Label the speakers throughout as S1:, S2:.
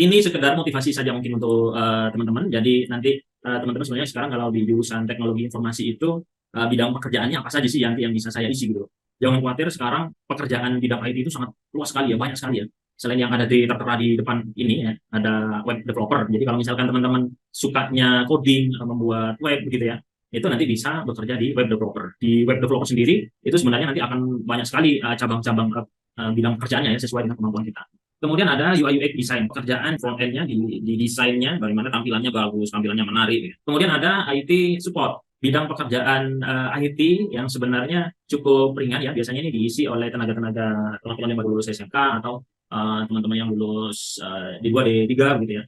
S1: ini sekedar motivasi saja mungkin untuk teman-teman. Jadi nanti teman-teman sebenarnya sekarang kalau di jurusan teknologi informasi itu bidang pekerjaannya apa saja sih yang bisa saya isi gitu. Jangan khawatir, sekarang pekerjaan bidang IT itu sangat luas sekali ya, banyak sekali ya. Selain yang ada tertera di depan ini ya, ada web developer. Jadi kalau misalkan teman-teman sukanya coding, membuat web begitu ya, itu nanti bisa bekerja di web developer. Di web developer sendiri itu sebenarnya nanti akan banyak sekali cabang-cabang bidang pekerjaannya ya, sesuai dengan kemampuan kita. Kemudian ada UI UX design, pekerjaan front end-nya di desainnya, bagaimana tampilannya bagus, tampilannya menarik. Gitu. Kemudian ada IT support, bidang pekerjaan IT yang sebenarnya cukup ringan ya, biasanya ini diisi oleh tenaga-tenaga teman-teman yang baru lulus SMK atau teman-teman yang lulus di 2D3 gitu ya,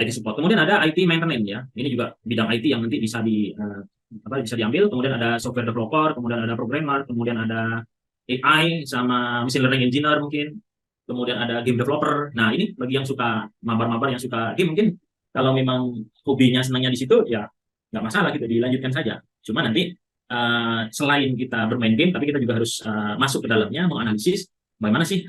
S1: IT support. Kemudian ada IT maintenance ya, ini juga bidang IT yang nanti bisa bisa diambil. Kemudian ada software developer, kemudian ada programmer, kemudian ada AI sama machine learning engineer mungkin, kemudian ada game developer. Nah, ini bagi yang suka mabar-mabar, yang suka game mungkin kalau memang hobinya senangnya di situ ya nggak masalah gitu, dilanjutkan saja. Cuma nanti selain kita bermain game, tapi kita juga harus masuk ke dalamnya, menganalisis bagaimana sih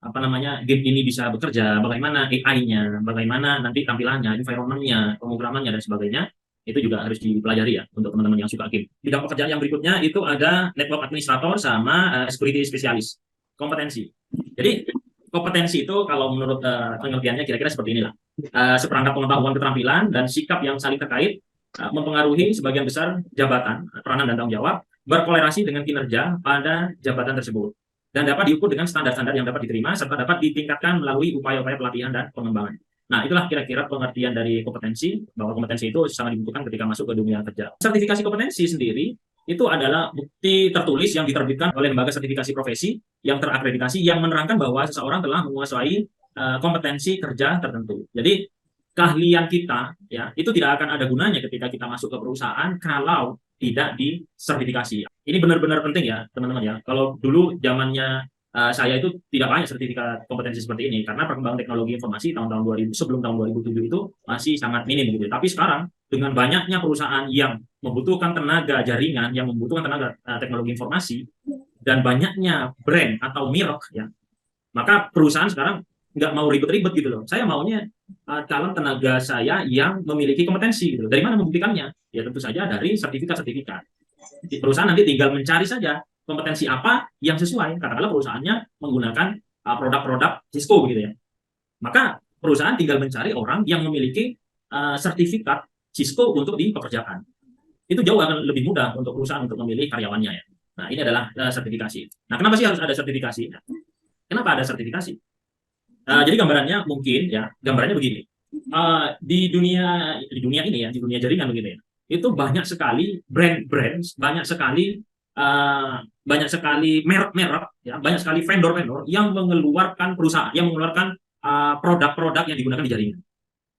S1: apa namanya game ini bisa bekerja, bagaimana AI-nya, bagaimana nanti tampilannya, environment-nya, pemrogramannya dan sebagainya. Itu juga harus dipelajari ya untuk teman-teman yang suka game. Bidang pekerjaan yang berikutnya itu ada network administrator sama security specialist. Kompetensi. Jadi kompetensi itu kalau menurut pengertiannya kira-kira seperti inilah. Seperangkat pengetahuan, keterampilan dan sikap yang saling terkait mempengaruhi sebagian besar jabatan, peranan dan tanggung jawab, berkolerasi dengan kinerja pada jabatan tersebut dan dapat diukur dengan standar-standar yang dapat diterima serta dapat ditingkatkan melalui upaya-upaya pelatihan dan pengembangan. Nah, itulah kira-kira pengertian dari kompetensi, bahwa kompetensi itu sangat dibutuhkan ketika masuk ke dunia kerja. Sertifikasi kompetensi sendiri itu adalah bukti tertulis yang diterbitkan oleh lembaga sertifikasi profesi yang terakreditasi yang menerangkan bahwa seseorang telah menguasai kompetensi kerja tertentu. Jadi keahlian kita ya itu tidak akan ada gunanya ketika kita masuk ke perusahaan kalau tidak disertifikasi. Ini benar-benar penting ya teman-teman ya. Kalau dulu zamannya saya itu tidak banyak sertifikat kompetensi seperti ini karena perkembangan teknologi informasi tahun-tahun 2000 sebelum tahun 2007 itu masih sangat minim gitu. Tapi sekarang dengan banyaknya perusahaan yang membutuhkan tenaga jaringan, yang membutuhkan tenaga teknologi informasi dan banyaknya brand atau merek ya, maka perusahaan sekarang nggak mau ribet-ribet gitu loh. Saya maunya calon tenaga saya yang memiliki kompetensi gitu. Dari mana membuktikannya? Ya tentu saja dari sertifikat-sertifikat. Perusahaan nanti tinggal mencari saja kompetensi apa yang sesuai. Katakanlah perusahaannya menggunakan produk-produk Cisco gitu ya. Maka perusahaan tinggal mencari orang yang memiliki sertifikat Cisco untuk dipekerjakan. Itu jauh akan lebih mudah untuk perusahaan untuk memilih karyawannya ya. Nah, ini adalah sertifikasi. Nah, kenapa sih harus ada sertifikasi? Nah, kenapa ada sertifikasi? Jadi gambarannya mungkin ya, gambarannya begini. Di dunia ini ya, di dunia jaringan begitu ya. Itu banyak sekali brand-brand, banyak sekali merek-merek ya, banyak sekali vendor-vendor yang mengeluarkan perusahaan, yang mengeluarkan produk-produk yang digunakan di jaringan.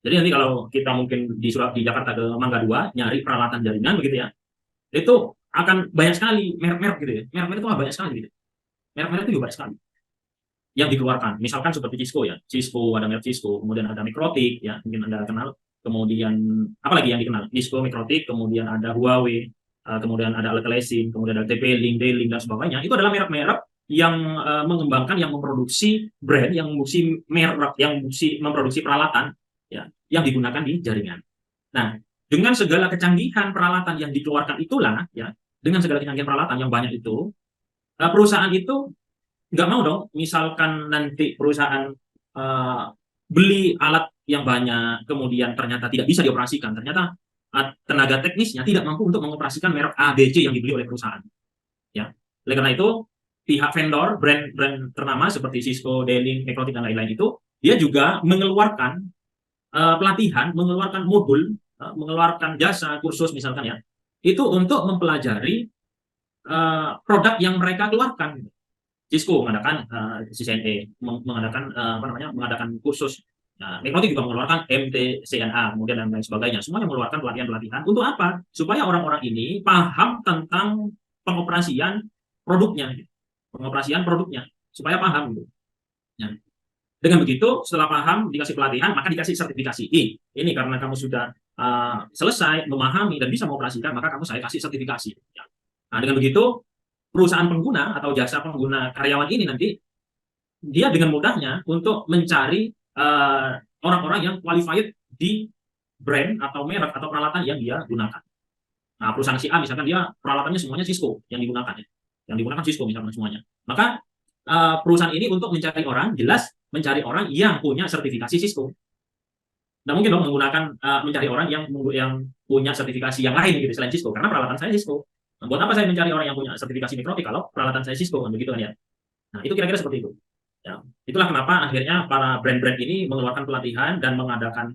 S1: Jadi nanti kalau kita mungkin di Jakarta ke Mangga 2 nyari peralatan jaringan begitu ya, itu akan banyak sekali merek-merek gitu ya. Merek-merek itu banyak sekali gitu. Merek-merek itu juga banyak sekali yang dikeluarkan. Misalkan seperti Cisco ya, Cisco ada merek Cisco, kemudian ada Mikrotik ya, mungkin Anda kenal. Kemudian apalagi yang dikenal? Cisco, Mikrotik, kemudian ada Huawei, kemudian ada Alcatel-Lucent, kemudian ada TP-Link, D-Link dan sebagainya. Itu adalah merek-merek yang mengembangkan, yang memproduksi brand, yang memproduksi merek, yang memproduksi peralatan ya, yang digunakan di jaringan. Nah, dengan segala kecanggihan peralatan yang dikeluarkan itulah ya, dengan segala kecanggihan peralatan yang banyak itu, perusahaan itu nggak mau dong, misalkan nanti perusahaan uh, beli alat yang banyak, kemudian ternyata tidak bisa dioperasikan, ternyata tenaga teknisnya tidak mampu untuk mengoperasikan merek A, B, C yang dibeli oleh perusahaan. Ya, oleh karena itu pihak vendor, brand-brand ternama seperti Cisco, D-Link, Mikrotik dan lain-lain itu, dia juga mengeluarkan pelatihan, mengeluarkan modul, mengeluarkan jasa, kursus misalkan ya, itu untuk mempelajari produk yang mereka keluarkan. Cisco mengadakan CCNA, mengadakan apa namanya, mengadakan kursus. Nah, Mikrotik juga mengeluarkan MTCNA, kemudian dan lain sebagainya. Semuanya mengeluarkan pelatihan-pelatihan. Untuk apa? Supaya orang-orang ini paham tentang pengoperasian produknya, pengoperasian produknya, supaya paham gitu. Ya. Dengan begitu, setelah paham, dikasih pelatihan, maka dikasih sertifikasi. Ini karena kamu sudah selesai memahami dan bisa mengoperasikan, maka kamu saya kasih sertifikasi. Ya. Nah, dengan begitu perusahaan pengguna atau jasa pengguna karyawan ini nanti dia dengan mudahnya untuk mencari eh, orang-orang yang qualified di brand atau merek atau peralatan yang dia gunakan. Nah, perusahaan si A misalkan dia peralatannya semuanya Cisco yang digunakan ya. Yang digunakan Cisco misalkan semuanya. Maka perusahaan ini untuk mencari orang jelas mencari orang yang punya sertifikasi Cisco. Nggak mungkin dong menggunakan mencari orang yang punya sertifikasi yang lain gitu selain Cisco karena peralatan saya Cisco. Nah, buat apa saya mencari orang yang punya sertifikasi Mikrotik kalau peralatan saya Cisco kan begitu kan ya. Nah, itu kira-kira seperti itu. Ya. Itulah kenapa akhirnya para brand-brand ini mengeluarkan pelatihan dan mengadakan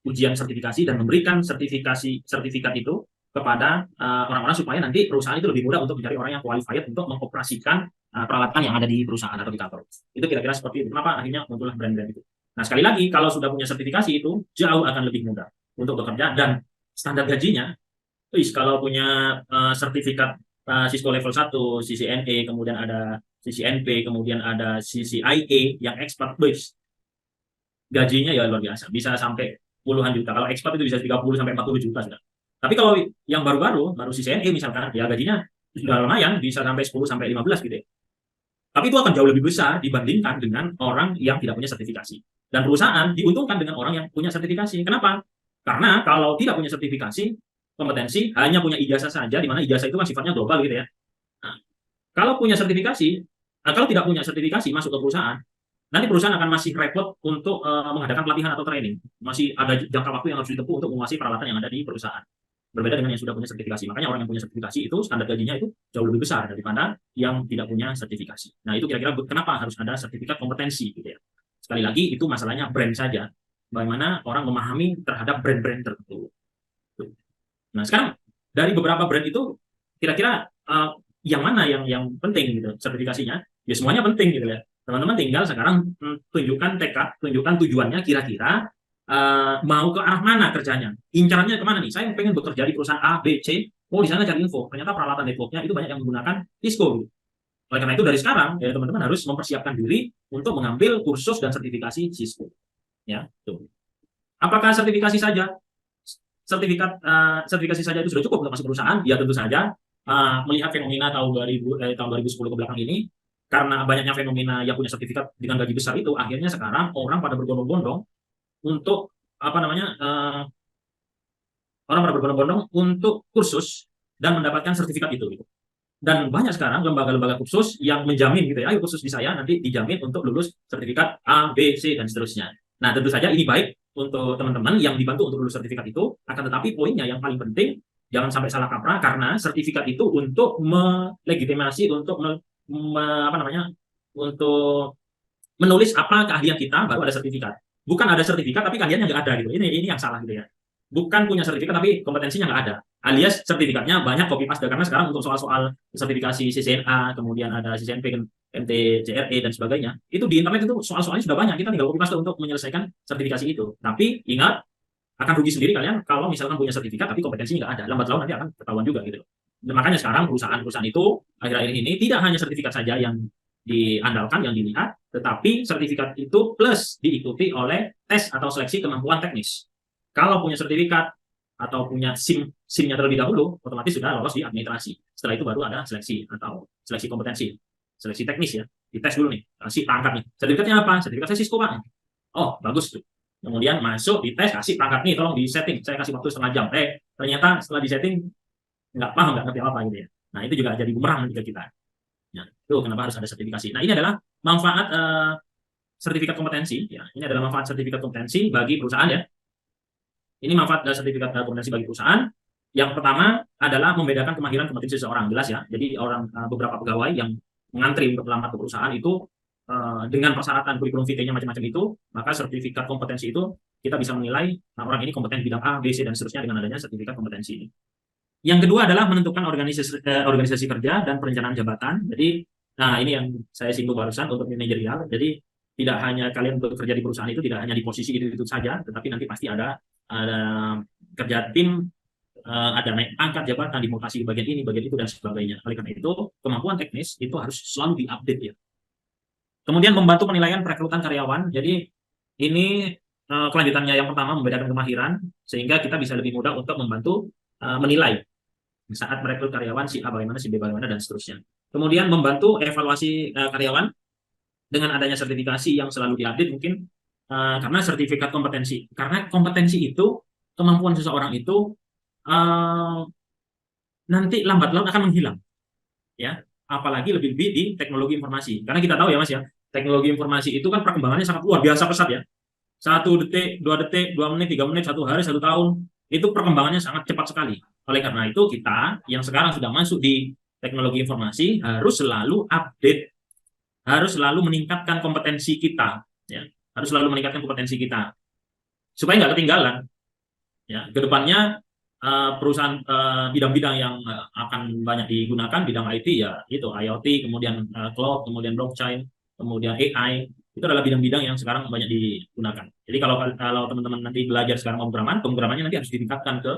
S1: ujian sertifikasi dan memberikan sertifikat itu kepada orang-orang supaya nanti perusahaan itu lebih mudah untuk mencari orang yang qualified untuk mengoperasikan peralatan yang ada di perusahaan atau di kantor. Itu kira-kira seperti itu. Kenapa akhirnya muncullah brand-brand itu. Nah, sekali lagi, kalau sudah punya sertifikasi itu jauh akan lebih mudah untuk bekerja dan standar gajinya, kalau punya sertifikat Cisco level 1, CCNA, kemudian ada CCNP, kemudian ada CCIA yang expert base, gajinya ya luar biasa, bisa sampai puluhan juta. Kalau expert itu bisa 30 sampai 40 juta sudah. Tapi kalau yang baru-baru, baru CCNA misalkan, ya gajinya sudah lumayan, bisa sampai 10 sampai 15 gitu ya. Tapi itu akan jauh lebih besar dibandingkan dengan orang yang tidak punya sertifikasi. Dan perusahaan diuntungkan dengan orang yang punya sertifikasi. Kenapa? Karena kalau tidak punya sertifikasi, kompetensi, hanya punya ijazah saja, di mana ijazah itu kan sifatnya global gitu ya. Nah, kalau punya sertifikasi, kalau tidak punya sertifikasi masuk ke perusahaan, nanti perusahaan akan masih repot untuk mengadakan pelatihan atau training. Masih ada jangka waktu yang harus ditempuh untuk menguasai peralatan yang ada di perusahaan. Berbeda dengan yang sudah punya sertifikasi. Makanya orang yang punya sertifikasi itu standar gajinya itu jauh lebih besar daripada yang tidak punya sertifikasi. Nah, itu kira-kira kenapa harus ada sertifikat kompetensi gitu ya. Sekali lagi itu masalahnya brand saja. Bagaimana orang memahami terhadap brand-brand tertentu. Nah, sekarang dari beberapa brand itu kira-kira yang mana yang penting gitu sertifikasinya? Ya semuanya penting gitu ya. Teman-teman tinggal sekarang tunjukkan tekad, tunjukkan tujuannya kira-kira mau ke arah mana kerjanya. Incarannya kemana nih? Saya pengen bekerja di perusahaan A, B, C. Oh, di sana cari info. Ternyata peralatan networknya itu banyak yang menggunakan Cisco. Gitu. Oleh karena itu dari sekarang ya teman-teman harus mempersiapkan diri untuk mengambil kursus dan sertifikasi Cisco. Ya, tuh. Apakah sertifikasi saja? Sertifikasi saja itu sudah cukup untuk masuk perusahaan? Ya tentu saja. Melihat fenomena tahun 2010 ke belakang ini, karena banyaknya fenomena yang punya sertifikat dengan gaji besar itu, akhirnya sekarang orang pada berbondong-bondong untuk apa namanya orang pada berbondong-bondong untuk kursus dan mendapatkan sertifikat itu gitu. Dan banyak sekarang lembaga-lembaga kursus yang menjamin gitu ya, ayo kursus di saya nanti dijamin untuk lulus sertifikat A, B, C dan seterusnya. Nah, tentu saja ini baik untuk teman-teman yang dibantu untuk lulus sertifikat itu, akan tetapi poinnya yang paling penting jangan sampai salah kaprah karena sertifikat itu untuk melegitimasi untuk apa namanya untuk menulis apa keahlian kita baru ada sertifikat. Bukan ada sertifikat tapi keahliannya nggak ada gitu. Ini yang salah gitu ya. Bukan punya sertifikat tapi kompetensinya nggak ada. Alias sertifikatnya banyak copy paste karena sekarang untuk soal-soal sertifikasi CCNA, kemudian ada CCNP, MTCRE dan sebagainya. Itu di internet itu soal-soalnya sudah banyak. Kita tinggal copy paste untuk menyelesaikan sertifikasi itu. Tapi ingat akan rugi sendiri kalian kalau misalkan punya sertifikat tapi kompetensinya nggak ada. Lambat laun nanti akan ketahuan juga gitu. Dan makanya sekarang perusahaan-perusahaan itu akhir-akhir ini tidak hanya sertifikat saja yang diandalkan, yang dilihat, tetapi sertifikat itu plus diikuti oleh tes atau seleksi kemampuan teknis. Kalau punya sertifikat atau punya SIM-nya terlebih dahulu, otomatis sudah lolos di administrasi. Setelah itu baru ada seleksi atau seleksi kompetensi, seleksi teknis ya. Dites dulu nih, kasih perangkat nih. Sertifikatnya apa? Sertifikat saya Cisco Pak. Oh, bagus tuh. Kemudian masuk dites, kasih perangkat nih, tolong di setting. Saya kasih waktu setengah jam. Ternyata setelah di setting nggak paham, nggak ngerti apa gitu ya. Nah, itu juga jadi bumerang juga kita. Nah, itu kenapa harus ada sertifikasi. Nah, ini adalah manfaat sertifikat kompetensi. Ya, ini adalah manfaat sertifikat kompetensi bagi perusahaan ya. Ini manfaat dari sertifikat kompetensi bagi perusahaan. Yang pertama adalah membedakan kemahiran kompetensi seseorang. Jelas ya. Jadi beberapa pegawai yang mengantri untuk melamar ke perusahaan itu dengan persyaratan kurikulum vitae-nya macam-macam itu, maka sertifikat kompetensi itu kita bisa menilai orang ini kompeten di bidang A, B, C dan seterusnya dengan adanya sertifikat kompetensi ini. Yang kedua adalah menentukan organisasi kerja dan perencanaan jabatan. Jadi, nah ini yang saya singgung barusan untuk manajerial. Jadi tidak hanya kalian bekerja di perusahaan itu tidak hanya di posisi itu saja, tetapi nanti pasti ada kerja tim, ada naik pangkat jabatan, dimutasi bagian ini, bagian itu dan sebagainya. Oleh karena itu kemampuan teknis itu harus selalu diupdate ya. Kemudian membantu penilaian perekrutan karyawan. Jadi ini kelanjutannya yang pertama membedakan kemahiran sehingga kita bisa lebih mudah untuk membantu menilai saat merekrut karyawan si A bagaimana, si B bagaimana dan seterusnya. Kemudian membantu evaluasi karyawan dengan adanya sertifikasi yang selalu diupdate mungkin karena sertifikat kompetensi. Karena kompetensi itu, kemampuan seseorang itu uh, nanti lambat laun akan menghilang, ya. Apalagi lebih-lebih di teknologi informasi. Karena kita tahu ya Mas ya, teknologi informasi itu kan perkembangannya sangat luar biasa pesat ya. 1 detik, 2 detik, 2 menit, 3 menit, 1 hari, 1 tahun, itu perkembangannya sangat cepat sekali. Oleh karena itu kita yang sekarang sudah masuk di teknologi informasi harus selalu update, harus selalu meningkatkan kompetensi kita, ya, harus selalu meningkatkan kompetensi kita supaya nggak ketinggalan, ya. Kedepannya perusahaan bidang-bidang yang akan banyak digunakan bidang IT ya itu IoT, kemudian cloud, kemudian blockchain, kemudian AI, itu adalah bidang-bidang yang sekarang banyak digunakan. Jadi kalau teman-teman nanti belajar sekarang pemrogramannya nanti harus ditingkatkan ke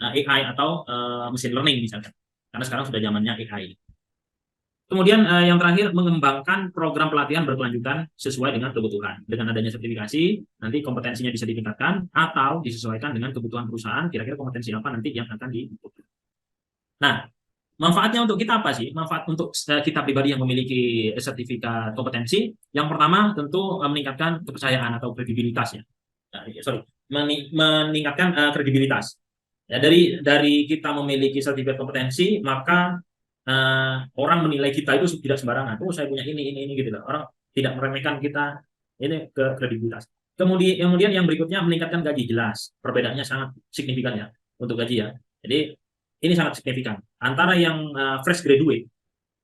S1: AI atau machine learning misalkan, karena sekarang sudah zamannya AI. Kemudian yang terakhir, mengembangkan program pelatihan berkelanjutan sesuai dengan kebutuhan. Dengan adanya sertifikasi, nanti kompetensinya bisa ditingkatkan atau disesuaikan dengan kebutuhan perusahaan, kira-kira kompetensi apa nanti yang akan dibutuhkan. Nah, manfaatnya untuk kita apa sih? Manfaat untuk kita pribadi yang memiliki sertifikat kompetensi, yang pertama tentu meningkatkan kepercayaan atau kredibilitasnya. Sorry, meningkatkan kredibilitas. Ya, dari kita memiliki sertifikat kompetensi, maka orang menilai kita itu tidak sembarangan. Oh, saya punya ini gitu loh. Orang tidak meremehkan kita, ini ke kredibilitas. Kemudian yang berikutnya meningkatkan gaji, jelas. Perbedaannya sangat signifikan ya untuk gaji ya. Jadi ini sangat signifikan antara yang fresh graduate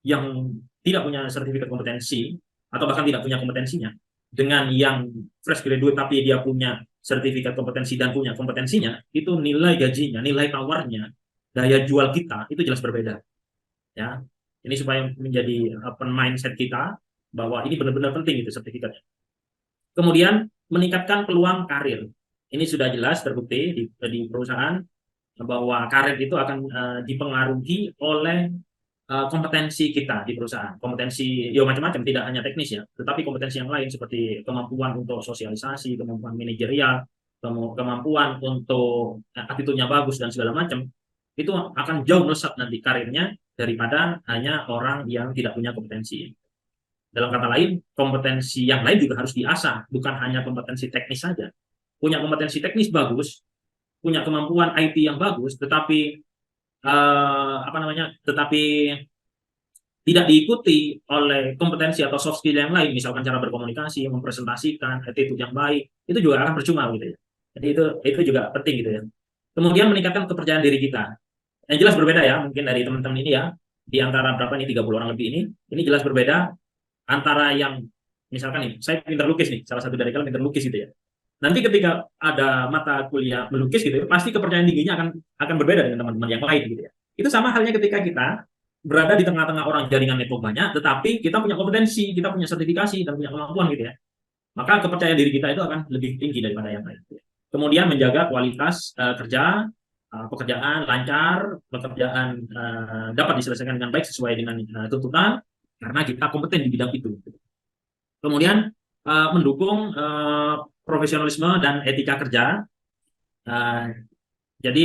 S1: yang tidak punya sertifikat kompetensi atau bahkan tidak punya kompetensinya dengan yang fresh graduate tapi dia punya sertifikat kompetensi dan punya kompetensinya, itu nilai gajinya, nilai tawarnya, daya jual kita itu jelas berbeda. Ya, ini supaya menjadi open mindset kita bahwa ini benar-benar penting itu sertifikatnya. Kemudian meningkatkan peluang karir. Ini sudah jelas terbukti di perusahaan bahwa karir itu akan dipengaruhi oleh kompetensi kita di perusahaan. Kompetensi ya macam-macam, tidak hanya teknis ya, tetapi kompetensi yang lain seperti kemampuan untuk sosialisasi, kemampuan manajerial, kemampuan untuk attitude-nya bagus dan segala macam, itu akan jauh melesat nanti karirnya daripada hanya orang yang tidak punya kompetensi. Dalam kata lain, kompetensi yang lain juga harus diasah, bukan hanya kompetensi teknis saja. Punya kompetensi teknis bagus, punya kemampuan IT yang bagus, tetapi tetapi tidak diikuti oleh kompetensi atau soft skill yang lain, misalkan cara berkomunikasi, mempresentasikan, attitude yang baik, itu juga akan percuma gitu ya. Jadi itu juga penting gitu ya. Kemudian meningkatkan kepercayaan diri kita. Yang jelas berbeda ya, mungkin dari teman-teman ini ya, di antara berapa ini 30 orang lebih ini jelas berbeda antara yang misalkan nih, saya pintar lukis nih, salah satu dari kalian pintar lukis gitu ya. Nanti ketika ada mata kuliah melukis gitu, pasti kepercayaan dirinya akan berbeda dengan teman-teman yang lain gitu ya. Itu sama halnya ketika kita berada di tengah-tengah orang jaringan network banyak, tetapi kita punya kompetensi, kita punya sertifikasi dan punya kemampuan gitu ya. Maka kepercayaan diri kita itu akan lebih tinggi daripada yang lain. Kemudian menjaga kualitas kerja, pekerjaan lancar, pekerjaan dapat diselesaikan dengan baik sesuai dengan tuntutan, karena kita kompeten di bidang itu. Kemudian mendukung profesionalisme dan etika kerja. Jadi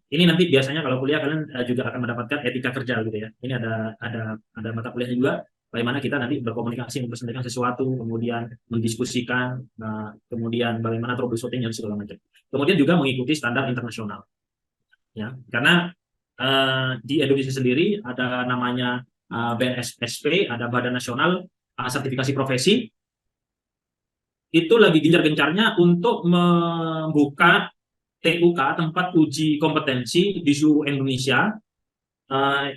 S1: ini nanti biasanya kalau kuliah kalian juga akan mendapatkan etika kerja gitu ya. Ini ada mata kuliahnya juga, bagaimana kita nanti berkomunikasi, mempresentasikan sesuatu, kemudian mendiskusikan, kemudian bagaimana troubleshooting dan segala macam. Kemudian juga mengikuti standar internasional. Ya, karena di Indonesia sendiri ada namanya BNSP, ada Badan Nasional Sertifikasi Profesi. Itu lagi gencar-gencarnya untuk membuka TUK, tempat uji kompetensi di seluruh Indonesia,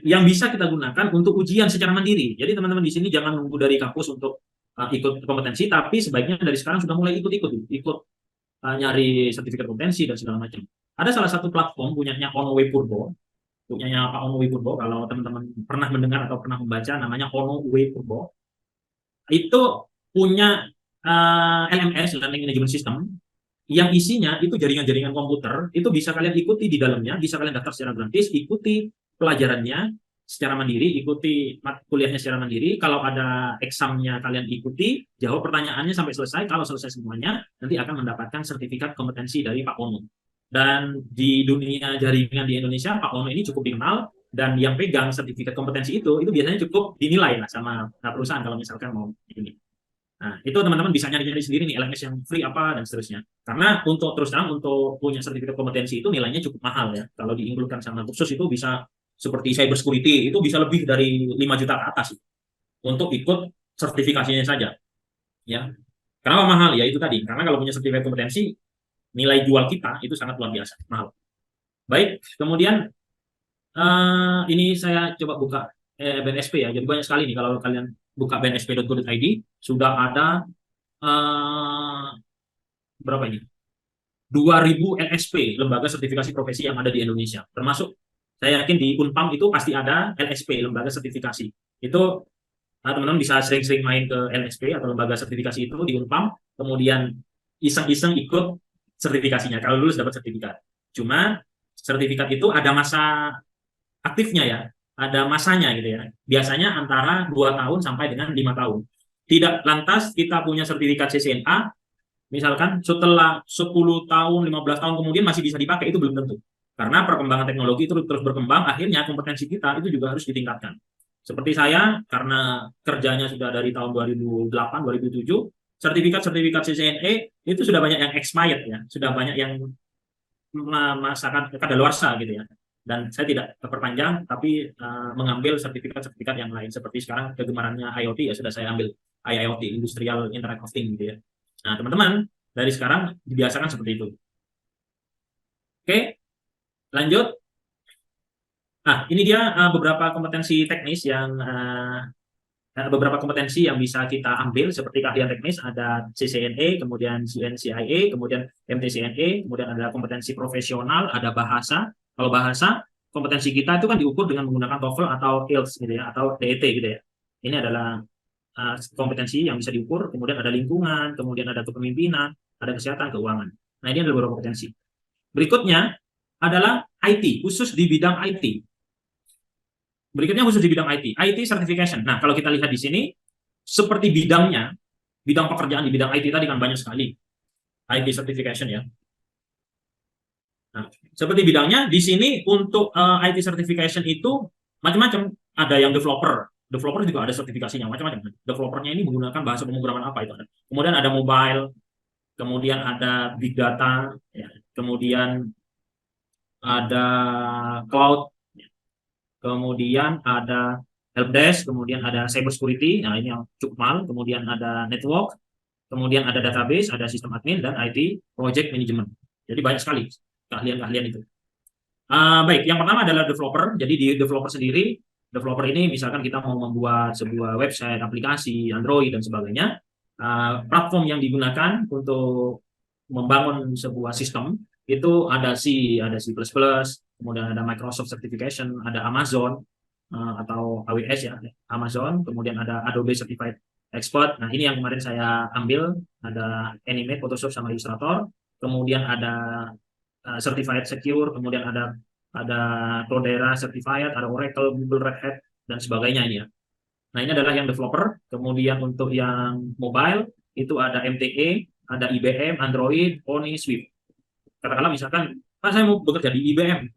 S1: yang bisa kita gunakan untuk ujian secara mandiri. Jadi teman-teman di sini jangan nunggu dari kampus untuk ikut kompetensi, tapi sebaiknya dari sekarang sudah mulai ikut nyari sertifikat kompetensi dan segala macam. Ada salah satu platform punyanya Onoway Purbo, punyanya Pak Onoway Purbo. Kalau teman-teman pernah mendengar atau pernah membaca, namanya Onoway Purbo. Itu punya LMS, Learning Management System, yang isinya itu jaringan-jaringan komputer, itu bisa kalian ikuti di dalamnya, bisa kalian daftar secara gratis, ikuti pelajarannya secara mandiri, ikuti kuliahnya secara mandiri. Kalau ada examnya kalian ikuti, jawab pertanyaannya sampai selesai. Kalau selesai semuanya, nanti akan mendapatkan sertifikat kompetensi dari Pak Ono. Dan di dunia jaringan di Indonesia, Pak Ono ini cukup dikenal, dan yang pegang sertifikat kompetensi itu biasanya cukup dinilai lah sama perusahaan kalau misalkan mau ini. Nah, itu teman-teman bisa nyari-nyari sendiri nih LMS yang free apa dan seterusnya. Karena untuk terus terang untuk punya sertifikat kompetensi itu nilainya cukup mahal ya. Kalau diinkludkan sama kursus itu bisa seperti cyber security itu bisa lebih dari 5 juta ke atas untuk ikut sertifikasinya saja ya. Kenapa mahal? Ya itu tadi. Karena kalau punya sertifikat kompetensi nilai jual kita itu sangat luar biasa mahal. Baik, kemudian ini saya coba buka BNSP ya. Jadi banyak sekali nih kalau kalian buka bnsp.go.id sudah ada eh, berapa ini? 2.000 LSP, lembaga sertifikasi profesi yang ada di Indonesia. Termasuk saya yakin di Unpam itu pasti ada LSP, lembaga sertifikasi. Itu teman-teman bisa sering-sering main ke LSP atau lembaga sertifikasi itu di Unpam, kemudian iseng-iseng ikut sertifikasinya. Kalau lulus dapat sertifikat. Cuma sertifikat itu ada masa aktifnya ya, ada masanya gitu ya. Biasanya antara 2 tahun sampai dengan 5 tahun. Tidak lantas kita punya sertifikat CCNA, misalkan setelah 10 tahun, 15 tahun kemudian masih bisa dipakai, itu belum tentu. Karena perkembangan teknologi itu terus berkembang, akhirnya kompetensi kita itu juga harus ditingkatkan. Seperti saya, karena kerjanya sudah dari tahun 2008, 2007, sertifikat-sertifikat CCNA itu sudah banyak yang expired ya, sudah banyak yang masakan kadaluarsa gitu ya. Dan saya tidak perpanjang, tapi mengambil sertifikat-sertifikat yang lain. Seperti sekarang kegemarannya IoT ya sudah saya ambil IIoT, Industrial Internet of Things gitu ya. Nah teman-teman dari sekarang dibiasakan seperti itu. Oke, lanjut. Nah ini dia beberapa kompetensi teknis yang beberapa kompetensi yang bisa kita ambil seperti keahlian teknis ada CCNA, kemudian CNCIA, kemudian MTCNA, kemudian ada kompetensi profesional, ada bahasa. Kalau bahasa, kompetensi kita itu kan diukur dengan menggunakan TOEFL atau IELTS gitu ya, atau DET gitu ya. Ini adalah kompetensi yang bisa diukur, kemudian ada lingkungan, kemudian ada kepemimpinan, ada kesehatan, keuangan. Nah, ini adalah beberapa kompetensi. Berikutnya adalah IT, khusus di bidang IT. Berikutnya khusus di bidang IT, IT certification. Nah, kalau kita lihat di sini, seperti bidangnya, bidang pekerjaan di bidang IT tadi kan banyak sekali. IT certification ya. Nah, seperti bidangnya, di sini untuk IT certification itu macam-macam. Ada yang developer. Developer juga ada sertifikasinya, macam-macam. Developernya ini menggunakan bahasa pemrograman apa itu. Kemudian ada mobile, kemudian ada big data, ya. Kemudian ada cloud, kemudian ada helpdesk, kemudian ada cyber security, nah ini yang cukup mahal, kemudian ada network, kemudian ada database, ada sistem admin, dan IT project management. Jadi banyak sekali keahlian-keahlian itu. Baik, yang pertama adalah developer. Jadi di developer sendiri, developer ini misalkan kita mau membuat sebuah website, aplikasi, Android, dan sebagainya, platform yang digunakan untuk membangun sebuah sistem itu ada C++, kemudian ada Microsoft Certification, ada Amazon atau AWS ya, Amazon, kemudian ada Adobe Certified Expert. Nah, ini yang kemarin saya ambil, ada Animate, Photoshop, sama Illustrator. Kemudian ada Certified Secure, kemudian ada Cloudera Certified, ada Oracle, Google, Red Hat, dan sebagainya ini ya. Nah, ini adalah yang developer. Kemudian untuk yang mobile, itu ada MTE, ada IBM, Android, Oni, Swift. Katakanlah misalkan, saya mau bekerja di IBM,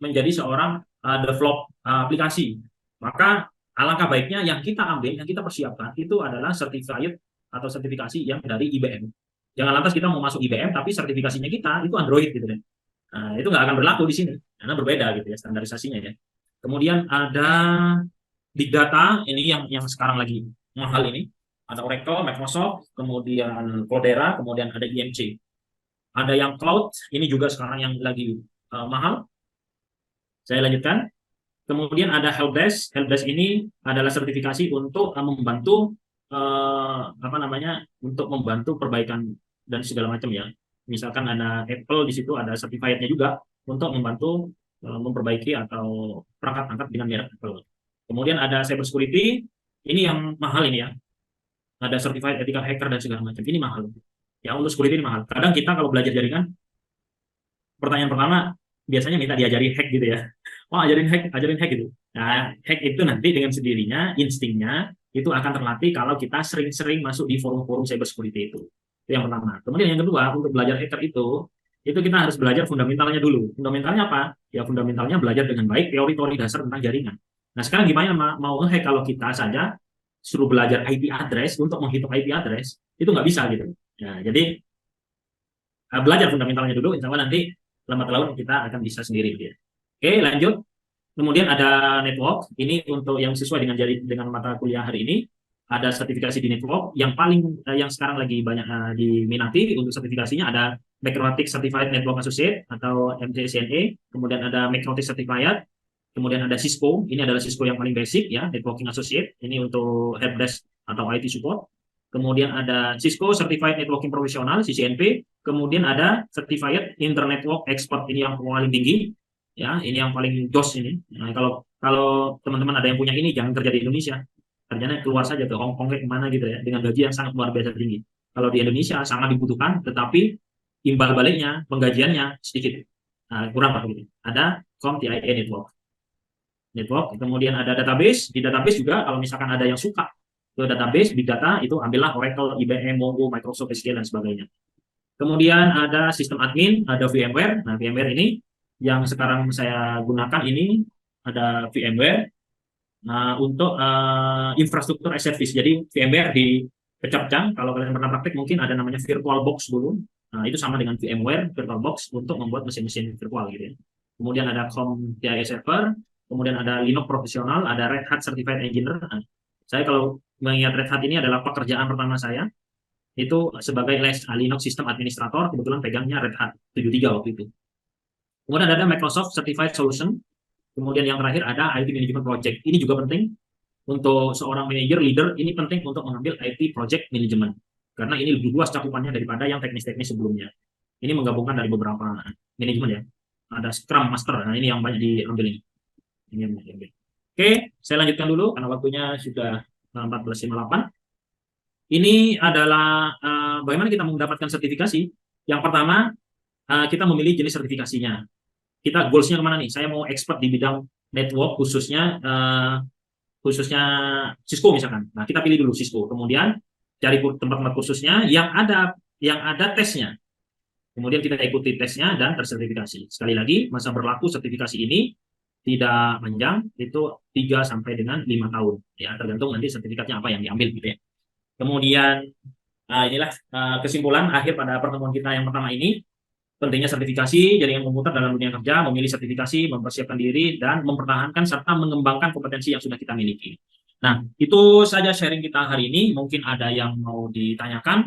S1: menjadi seorang develop aplikasi. Maka alangkah baiknya yang kita ambil, yang kita persiapkan, itu adalah certified atau sertifikasi yang dari IBM. Jangan lantas kita mau masuk IBM, tapi sertifikasinya kita itu Android gitu deh. Nah, itu nggak akan berlaku di sini, karena berbeda gitu ya standarisasinya ya. Kemudian ada Big Data, ini yang sekarang lagi mahal ini. Ada Oracle, Microsoft, kemudian Cloudera, kemudian ada IMC. Ada yang cloud, ini juga sekarang yang lagi mahal. Saya lanjutkan. Kemudian ada helpdesk. Helpdesk ini adalah sertifikasi untuk membantu apa namanya, untuk membantu perbaikan dan segala macam ya. Misalkan ada Apple di situ ada certified-nya juga untuk membantu memperbaiki atau perangkat-perangkat dengan merek Apple. Kemudian ada cyber security, ini yang mahal ini ya. Ada certified ethical hacker dan segala macam. Ini mahal. Ya, untuk security ini mahal. Kadang kita kalau belajar jaringan, pertanyaan pertama biasanya minta diajari hack gitu ya. Oh, ajarin hack gitu. Nah, hack itu nanti dengan sendirinya, instingnya itu akan terlatih kalau kita sering-sering masuk di forum-forum cyber security itu. Itu yang pertama. Kemudian yang kedua, untuk belajar hacker itu kita harus belajar fundamentalnya dulu. Fundamentalnya apa? Ya fundamentalnya belajar dengan baik teori-teori dasar tentang jaringan. Nah, sekarang gimana mau nge-hack kalau kita saja suruh belajar IP address untuk menghitung IP address itu nggak bisa gitu. Nah, jadi belajar fundamentalnya dulu, insya Allah nanti lambat laun kita akan bisa sendiri gitu ya. Oke, lanjut. Kemudian ada network. Ini untuk yang sesuai dengan mata kuliah hari ini. Ada sertifikasi di network. Yang sekarang lagi banyak diminati untuk sertifikasinya ada McRotic Certified Network Associate atau MCCNA. Kemudian ada McRotic Certified. Kemudian ada Cisco. Ini adalah Cisco yang paling basic ya, Networking Associate. Ini untuk helpdesk atau IT support. Kemudian ada Cisco Certified Networking Professional (CCNP). Kemudian ada Certified Internet Network Expert. Ini yang paling tinggi. Ya, ini yang paling jos ini. Nah, kalau teman-teman ada yang punya ini, jangan kerja di Indonesia, kerjanya keluar saja ke Hong Kong kayak kemana gitu ya, dengan gaji yang sangat luar biasa tinggi. Kalau di Indonesia sangat dibutuhkan, tetapi imbal baliknya penggajiannya sedikit, kurang lah gitu. Ada CompTIA Network, kemudian ada database. Di database juga kalau misalkan ada yang suka ke database big data, itu ambillah Oracle, IBM, Mongo, Microsoft SQL dan sebagainya. Kemudian ada sistem admin, ada VMware. Nah, VMware ini yang sekarang saya gunakan ini ada VMware untuk infrastruktur as service. Jadi VMware di pecah-pecah. Kalau kalian pernah praktek mungkin ada namanya VirtualBox dulu. Nah, itu sama dengan VMware VirtualBox untuk membuat mesin-mesin virtual gitu ya. Kemudian ada CompTIA Server, kemudian ada Linux profesional, ada Red Hat Certified Engineer. Nah, saya kalau mengingat Red Hat ini adalah pekerjaan pertama saya itu sebagai Linux System Administrator, kebetulan pegangnya Red Hat 73 waktu itu. Kemudian ada Microsoft Certified Solution. Kemudian yang terakhir ada IT Management Project. Ini juga penting untuk seorang manajer, leader, ini penting untuk mengambil IT Project Management. Karena ini lebih luas cakupannya daripada yang teknis-teknis sebelumnya. Ini menggabungkan dari beberapa manajemen ya. Ada Scrum Master, nah ini yang banyak diambil ini. Ini yang banyak diambil. Oke, saya lanjutkan dulu karena waktunya sudah 14.58. Ini adalah bagaimana kita mendapatkan sertifikasi. Yang pertama, kita memilih jenis sertifikasinya. Kita goalsnya kemana nih? Saya mau expert di bidang network khususnya Cisco misalkan. Nah, kita pilih dulu Cisco. Kemudian cari tempat-tempat khususnya yang ada tesnya. Kemudian kita ikuti tesnya dan tersertifikasi. Sekali lagi, masa berlaku sertifikasi ini tidak panjang, itu 3 sampai dengan 5 tahun. Ya, tergantung nanti sertifikatnya apa yang diambil gitu ya. Kemudian inilah kesimpulan akhir pada pertemuan kita yang pertama ini. Pentingnya sertifikasi, jaringan komputer dalam dunia kerja, memilih sertifikasi, mempersiapkan diri, dan mempertahankan serta mengembangkan kompetensi yang sudah kita miliki. Nah, itu saja sharing kita hari ini. Mungkin ada yang mau ditanyakan.